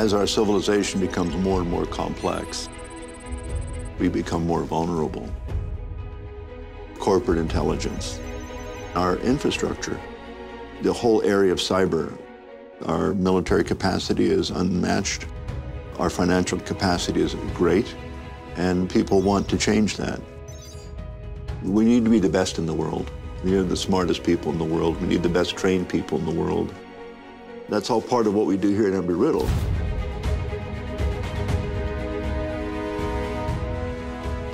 As our civilization becomes more and more complex, we become more vulnerable. Corporate intelligence, our infrastructure, the whole area of cyber, our military capacity is unmatched. Our financial capacity is great, and people want to change that. We need to be the best in the world. We need the smartest people in the world. We need the best trained people in the world. That's all part of what we do here at Embry-Riddle.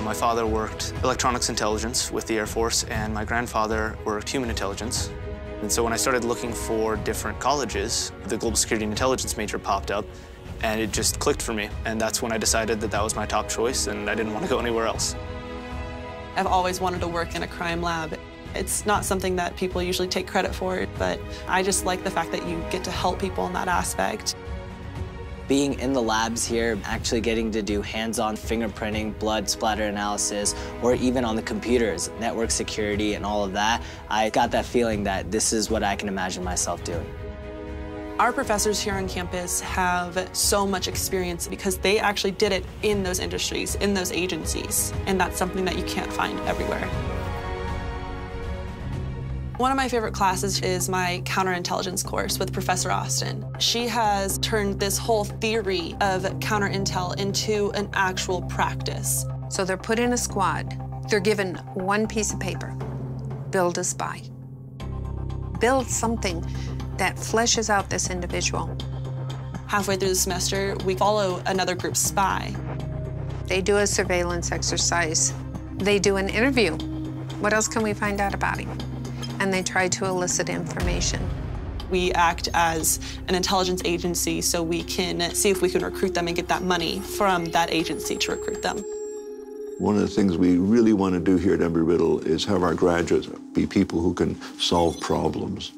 My father worked electronics intelligence with the Air Force, and my grandfather worked human intelligence. And so when I started looking for different colleges, the global security and intelligence major popped up, and it just clicked for me. And that's when I decided that that was my top choice, and I didn't want to go anywhere else. I've always wanted to work in a crime lab. It's not something that people usually take credit for, but I just like the fact that you get to help people in that aspect. Being in the labs here, actually getting to do hands-on fingerprinting, blood splatter analysis, or even on the computers, network security and all of that, I got that feeling that this is what I can imagine myself doing. Our professors here on campus have so much experience because they actually did it in those industries, in those agencies, and that's something that you can't find everywhere. One of my favorite classes is my counterintelligence course with Professor Austin. She has turned this whole theory of counterintel into an actual practice. So they're put in a squad. They're given one piece of paper. Build a spy. Build something that fleshes out this individual. Halfway through the semester, we follow another group's spy. They do a surveillance exercise. They do an interview. What else can we find out about him? And they try to elicit information. We act as an intelligence agency so we can see if we can recruit them and get that money from that agency to recruit them. One of the things we really want to do here at Embry-Riddle is have our graduates be people who can solve problems.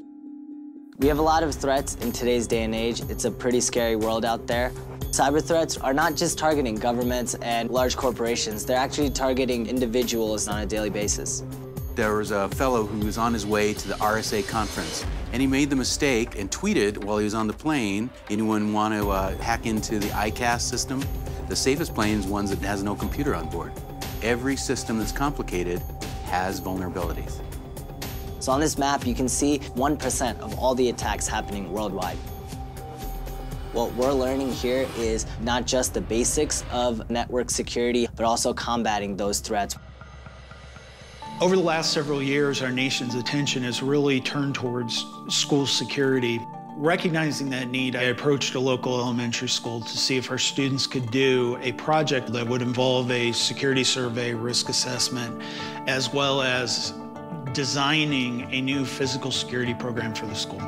We have a lot of threats in today's day and age. It's a pretty scary world out there. Cyber threats are not just targeting governments and large corporations, they're actually targeting individuals on a daily basis. There was a fellow who was on his way to the RSA conference, and he made the mistake and tweeted while he was on the plane, anyone want to hack into the ICAS system? The safest plane is one that has no computer on board. Every system that's complicated has vulnerabilities. So on this map, you can see 1% of all the attacks happening worldwide. What we're learning here is not just the basics of network security, but also combating those threats. Over the last several years, our nation's attention has really turned towards school security. Recognizing that need, I approached a local elementary school to see if our students could do a project that would involve a security survey, risk assessment, as well as designing a new physical security program for the school.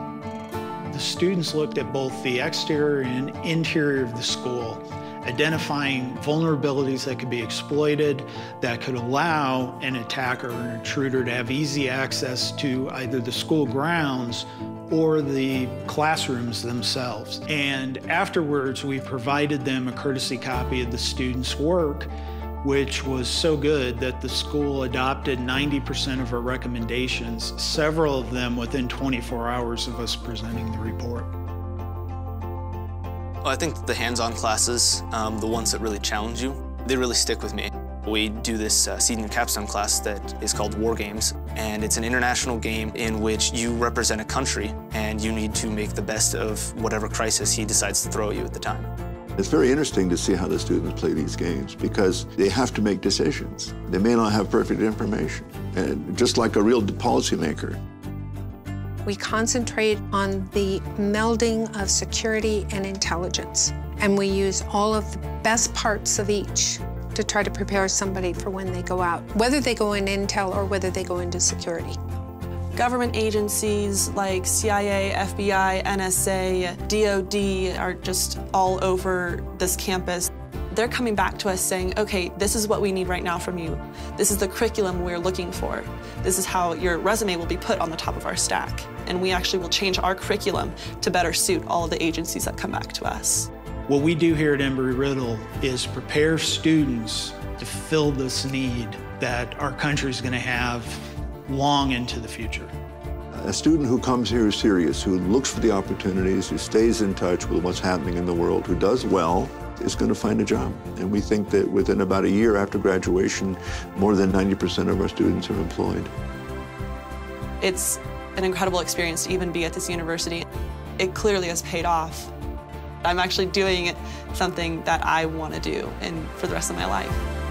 The students looked at both the exterior and interior of the school, identifying vulnerabilities that could be exploited, that could allow an attacker or an intruder to have easy access to either the school grounds or the classrooms themselves. And afterwards, we provided them a courtesy copy of the students' work, which was so good that the school adopted 90% of our recommendations, several of them within 24 hours of us presenting the report. Well, I think the hands-on classes, the ones that really challenge you, they really stick with me. We do this senior capstone class that is called War Games, and it's an international game in which you represent a country and you need to make the best of whatever crisis he decides to throw at you at the time. It's very interesting to see how the students play these games because they have to make decisions. They may not have perfect information, and just like a real policymaker. We concentrate on the melding of security and intelligence, and we use all of the best parts of each to try to prepare somebody for when they go out, whether they go in intel or whether they go into security. Government agencies like CIA, FBI, NSA, DOD are just all over this campus. They're coming back to us saying, okay, this is what we need right now from you. This is the curriculum we're looking for. This is how your resume will be put on the top of our stack. And we actually will change our curriculum to better suit all of the agencies that come back to us. What we do here at Embry-Riddle is prepare students to fill this need that our country is going to have long into the future. A student who comes here is serious, who looks for the opportunities, who stays in touch with what's happening in the world, who does well, is going to find a job. And we think that within about a year after graduation, more than 90% of our students are employed. It's an incredible experience to even be at this university. It clearly has paid off. I'm actually doing something that I want to do and for the rest of my life.